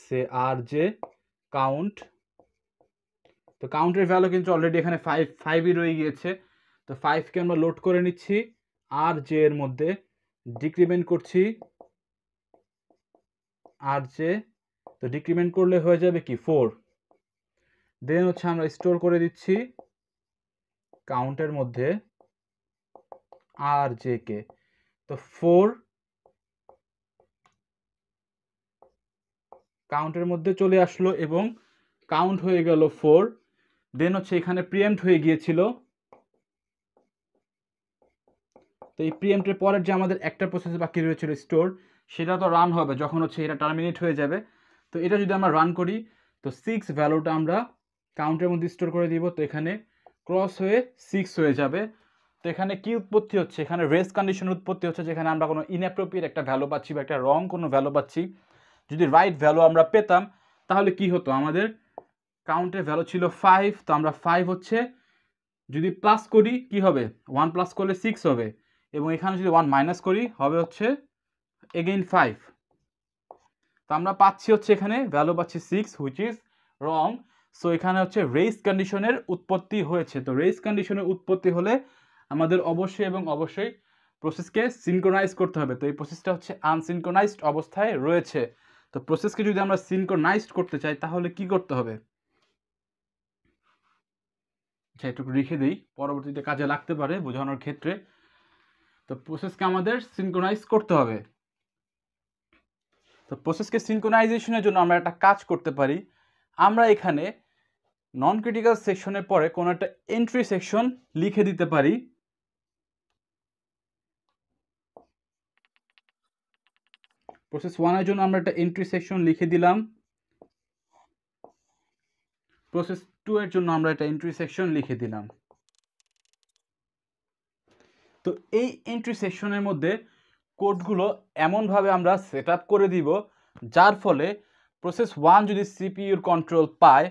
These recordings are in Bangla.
সে আর জে কাউন্ট। তো কাউন্টের ভ্যালু কিন্তু অলরেডি এখানে 5ই রয়ে গিয়েছে। তো 5কে আমরা লোড করে নিচ্ছি আর জে এর মধ্যে, ডিক্রিমেন্ট করছি আর জে। তো ডিক্রিমেন্ট করলে হয়ে যাবে কি 4। দেন হচ্ছে আমরা স্টোর করে দিচ্ছি কাউন্টের মধ্যে আর জে কে। তো 4 কাউন্টের মধ্যে চলে আসলো এবং কাউন্ট হয়ে গেল 4। দেন হচ্ছে এখানে প্রিএম্পট হয়ে গিয়েছিল। তো এই প্রিএম্পটের পরের যে আমাদের একটা প্রসেস বাকি রয়েছিল স্টোর, সেটা তো রান হবে যখন হচ্ছে এটা টার্মিনেট হয়ে যাবে। তো এটা যদি আমরা রান করি, তো 6 ভ্যালুটা আমরা কাউন্টের মধ্যে স্টোর করে দিব। তো এখানে ক্রস হয়ে 6 হয়ে যাবে। তো এখানে কি উৎপত্তি হচ্ছে, এখানে রেস কন্ডিশন উৎপত্তি হচ্ছে, যেখানে আমরা কোনো ইনঅ্যাপ্রোপ্রিয়েট একটা ভ্যালু পাচ্ছি বা একটা রং কোনো ভ্যালু পাচ্ছি। যদি রাইট ভ্যালু আমরা পেতাম তাহলে কি হতো, আমাদের কাউন্টের ভ্যালু ছিল 5, তো আমরা 5 হচ্ছে যদি প্লাস করি কি হবে, 1 প্লাস করলে 6 হবে, এবং এখানে যদি 1 মাইনাস করি হবে হচ্ছে এগেইন 5। তো আমরা পাচ্ছি হচ্ছে এখানে ভ্যালু পাচ্ছি 6, হুইচ ইজ রং। সো এখানে হচ্ছে রেস কন্ডিশনের উৎপত্তি হয়েছে। তো রেস কন্ডিশনের উৎপত্তি হলে আমাদের অবশ্যই এবং অবশ্যই প্রসেসকে সিনক্রোনাইজ করতে হবে। তো এই প্রসেসটা হচ্ছে আনসিনক্রোনাইজড অবস্থায় রয়েছে। তো প্রসেসকে যদি আমরা সিনক্রোনাইজড করতে চাই তাহলে কি করতে হবে, আচ্ছা একটু লিখে দিই, পরবর্তীতে কাজে লাগতে পারে বোঝানোর ক্ষেত্রে। তো প্রসেসকে আমাদের সিনক্রোনাইজ করতে হবে। তো প্রসেসকে সিনক্রোনাইজেশনের জন্য আমরা একটা কাজ করতে পারি। আমরা এখানে নন ক্রিটিক্যাল সেকশনের পরে কোনো একটা এন্ট্রি সেকশন লিখে দিতে পারি। প্রসেস 1 এর জন্য আমরা একটা এন্ট্রি সেকশন লিখে দিলাম। প্রসেস 2 এর জন্য আমরা একটা এন্ট্রি সেকশন লিখে দিলাম। তো এই এন্ট্রি সেকশনের মধ্যে কোডগুলো এমনভাবে আমরা সেট আপ করে দিব যার ফলে প্রসেস 1 যদি সিপিইউর কন্ট্রোল পায়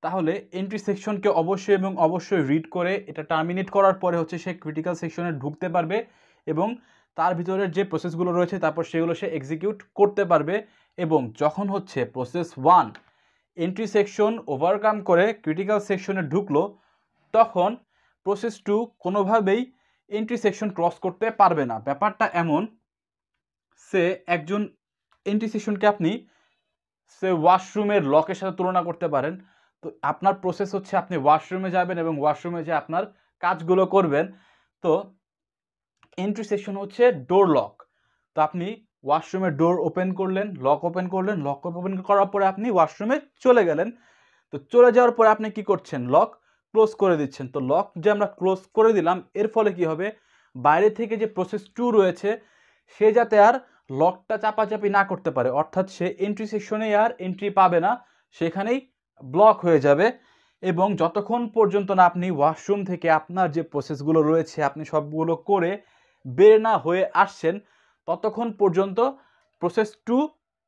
তাহলে এন্ট্রি সেকশনকে অবশ্যই এবং অবশ্যই রিড করে এটা টার্মিনেট করার পরে হচ্ছে সে ক্রিটিক্যাল সেকশনে ঢুকতে পারবে এবং তার ভিতরের যে প্রসেসগুলো রয়েছে তারপর সেগুলো সে এক্সিকিউট করতে পারবে। এবং যখন হচ্ছে প্রসেস 1 এন্ট্রি সেকশন ওভারকাম করে ক্রিটিক্যাল সেকশনে ঢুকলো, তখন প্রসেস 2 কোনোভাবেই এন্ট্রি সেকশন ক্রস করতে পারবে না। ব্যাপারটা এমন, সে একজন এন্ট্রি সেকশনকে আপনি সে ওয়াশরুমের লকের সাথে তুলনা করতে পারেন। তো আপনার প্রসেস হচ্ছে আপনি ওয়াশরুমে যাবেন এবং ওয়াশরুমে যে আপনার কাজগুলো করবেন। তো এন্ট্রি সেকশন হচ্ছে ডোর লক। তো আপনি ওয়াশরুমের ডোর ওপেন করলেন, লক ওপেন করলেন, লক ওপেন করার পরে আপনি ওয়াশরুমে চলে গেলেন। তো চলে যাওয়ার পরে আপনি কি করছেন, লক ক্লোজ করে দিচ্ছেন। তো লক যে আমরা ক্লোজ করে দিলাম এর ফলে কি হবে, বাইরে থেকে যে প্রসেস 2 রয়েছে সে যাতে আর লকটা চাপাচাপি না করতে পারে, অর্থাৎ সে এন্ট্রি সেকশনে আর এন্ট্রি পাবে না, সেখানেই ব্লক হয়ে যাবে। এবং যতক্ষণ পর্যন্ত না আপনি ওয়াশরুম থেকে আপনার যে প্রসেসগুলো রয়েছে আপনি সবগুলো করে বের না হয়ে আসছেন, ততক্ষণ পর্যন্ত প্রসেস 2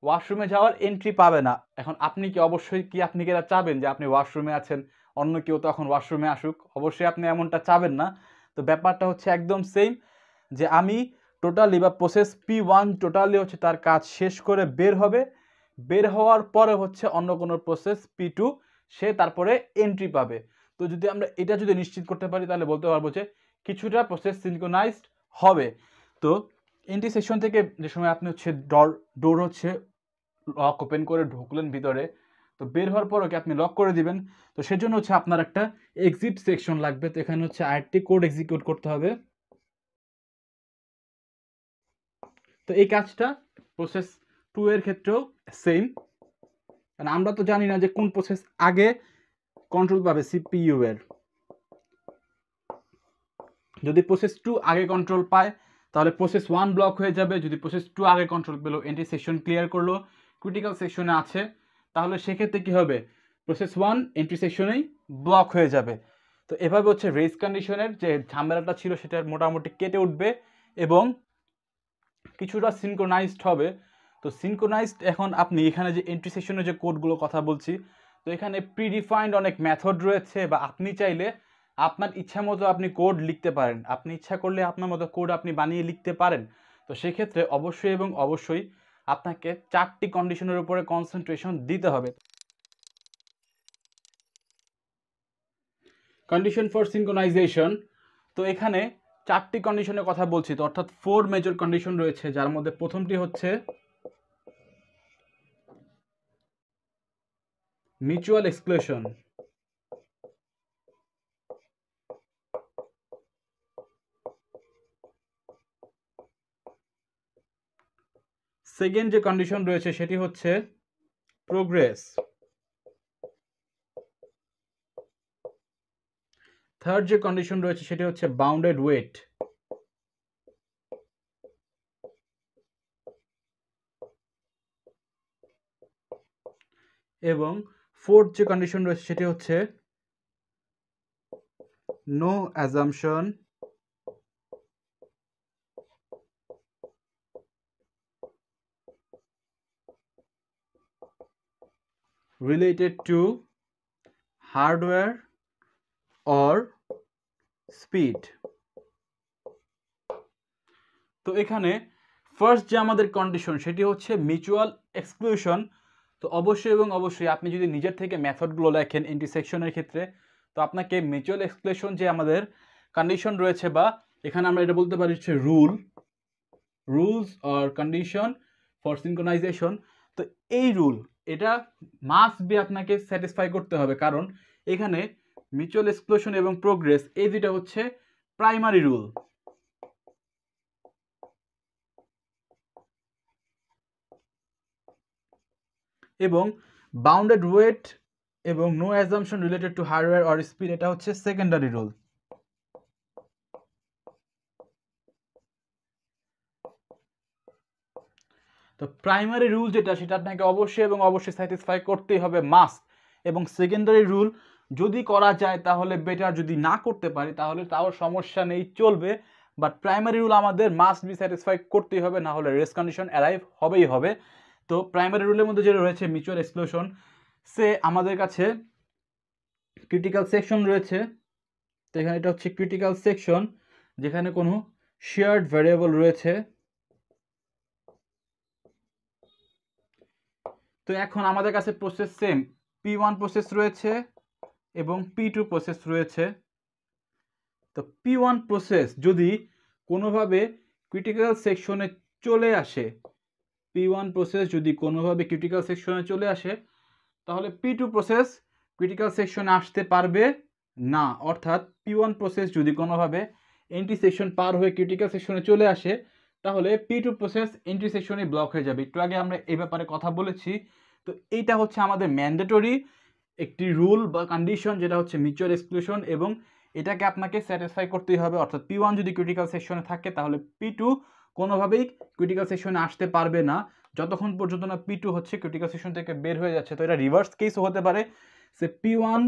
ওয়াশরুমে যাওয়ার এন্ট্রি পাবে না। এখন আপনি কি অবশ্যই কি আপনি কি এটা চাবেন যে আপনি ওয়াশরুমে আছেন, অন্য কেউ তখন ওয়াশরুমে আসুক? অবশ্যই আপনি এমনটা চাবেন না। তো ব্যাপারটা হচ্ছে একদম সেম, যে আমি টোটালি বা প্রসেস P1 টোটালি হচ্ছে তার কাজ শেষ করে বের হবে, বের হওয়ার পরে হচ্ছে অন্য কোনো প্রসেস P2 সে তারপরে এন্ট্রি পাবে। তো যদি আমরা এটা যদি নিশ্চিত করতে পারি তাহলে বলতে পারবো যে কিছুটা প্রসেস সিনক্রোনাইজড হবে। তো এন্ট্রি সেকশন থেকে যে সময় আপনি হচ্ছে ডোর হচ্ছে লক ওপেন করে ঢুকলেন ভিতরে, তো বের হওয়ার পর ওকে আপনি লক করে দিবেন। তো সেজন্য হচ্ছে আপনার একটা এক্সিট সেকশন লাগবে। তো এখানে হচ্ছে আরেকটি কোড এক্সিকিউট করতে হবে। তো এই কাজটা প্রসেস 2 এর ক্ষেত্রেও সেম, কারণ আমরা তো জানি না যে কোন প্রসেস আগে কন্ট্রোল পাবে সিপিইউ এর। যদি প্রসেস 2 আগে কন্ট্রোল পায় তাহলে প্রসেস 1 ব্লক হয়ে যাবে। যদি প্রসেস 2 আগে কন্ট্রোল পেলো, এন্ট্রি সেকশন ক্লিয়ার করলো, ক্রিটিক্যাল সেকশনে আছে, তাহলে সেক্ষেত্রে কি হবে, প্রসেস 1 এন্ট্রি সেকশনেই ব্লক হয়ে যাবে। তো এভাবে হচ্ছে রেস কন্ডিশনের যে ঝামেলাটা ছিল সেটা মোটামুটি কেটে উঠবে এবং কিছুটা সিনক্রোনাইজড হবে। তো সিনক্রোনাইজড এখন আপনি এখানে যে এন্ট্রি সেকশনের যে কোডগুলো কথা বলছি, তো এখানে প্রিডিফাইন্ড অনেক মেথড রয়েছে, বা আপনি চাইলে আপনার ইচ্ছা মতো আপনি কোড লিখতে পারেন, আপনি ইচ্ছা করলে আপনার মতো কোড আপনি বানিয়ে লিখতে পারেন। তো সেক্ষেত্রে অবশ্যই এবং অবশ্যই আপনাকে 4টি কন্ডিশনের উপরে কনসেন্ট্রেশন দিতে হবে। কন্ডিশন ফর সিনক্রোনাইজেশন, তো এখানে 4টি কন্ডিশনের কথা বলছি, তো অর্থাৎ 4 মেজর কন্ডিশন রয়েছে, যার মধ্যে প্রথমটি হচ্ছে মিউচুয়াল এক্সক্লুশন। সেকেন্ড যে কন্ডিশন রয়েছে সেটি হচ্ছে প্রোগ্রেস। থার্ড যে কন্ডিশন রয়েছে সেটি হচ্ছে বাউন্ডেড ওয়েট। এবং ফোর্থ যে কন্ডিশন রয়েছে সেটি হচ্ছে no assumption related to hardware or speed। তো এখানে ফার্স্ট যে আমাদের কন্ডিশন সেটি হচ্ছে মিউচুয়াল এক্সক্লুশন। তো অবশ্যই এবং অবশ্যই আপনি যদি নিজের থেকে মেথডগুলো লেখেন ইন্টারসেকশনের ক্ষেত্রে, তো আপনাকে মিউচুয়াল এক্সক্লুশন যে আমাদের কন্ডিশন রয়েছে, বা এখানে আমরা এটা বলতে পারি হচ্ছে rules or condition for synchronisation. তো এই রুল এটা মাস্ট বি আপনাকে স্যাটিসফাই করতে হবে, কারণ এখানে মিউচুয়াল এক্সক্লুশন এবং প্রোগ্রেস এই দুইটা হচ্ছে প্রাইমারি রুল। এবং বাউন্ডেড ওয়েট এবং no assumption related to hardware or speed এটা হচ্ছে সেকেন্ডারি রুল। তো প্রাইমারি রুল যেটা সেটা আপনাকে অবশ্যই এবং অবশ্যই স্যাটিসফাই করতেই হবে, মাস্ট। এবং সেকেন্ডারি রুল যদি করা যায় তাহলে বেটার, যদি না করতে পারি তাহলে তাও সমস্যা নেই, চলবে। বাট প্রাইমারি রুল আমাদের মাস্ট বি স্যাটিসফাই করতেই হবে, না হলে রেস কন্ডিশন অ্যারাইভ হবেই হবে। তো প্রাইমারি রুলের মধ্যে যেটা রয়েছে মিউচুয়াল এক্সক্লুশন, সে আমাদের কাছে ক্রিটিক্যাল সেকশন রয়েছে। তো এখানে এটা হচ্ছে ক্রিটিক্যাল সেকশন, যেখানে কোনো শেয়ার্ড ভ্যারিয়েবল রয়েছে। তো এখন আমাদের কাছে প্রসেস সেম P1 প্রসেস রয়েছে এবং P2 প্রসেস রয়েছে। তো P1 প্রসেস যদি কোনোভাবে ক্রিটিক্যাল সেকশনে চলে আসে, P1 প্রসেস যদি কোনোভাবে ক্রিটিক্যাল সেকশনে চলে আসে, তাহলে P2 প্রসেস ক্রিটিক্যাল সেকশনে আসতে পারবে না। অর্থাৎ P1 প্রসেস যদি কোনোভাবে এন্ট্রি সেকশন পার হয়ে ক্রিটিক্যাল সেকশনে চলে আসে, তাহলে P2 প্রসেস এন্ট্রি সেকশনে ব্লক হয়ে যাবে। একটু আগে আমরা এই ব্যাপারে কথা বলেছি। তো এইটা হচ্ছে আমাদের ম্যান্ডেটরি একটি রুল বা কন্ডিশন, যেটা হচ্ছে মিউচুয়াল এক্সক্লুশন, এবং এটাকে আপনাকে স্যাটিসফাই করতেই হবে। অর্থাৎ P1 যদি ক্রিটিক্যাল সেকশনে থাকে তাহলে P2 কোনোভাবেই ক্রিটিক্যাল সেকশনে আসতে পারবে না, যতক্ষণ পর্যন্ত না P2 হচ্ছে ক্রিটিক্যাল সেকশন থেকে বের হয়ে যাচ্ছে। তো এটা রিভার্স কেসও হতে পারে, সে P1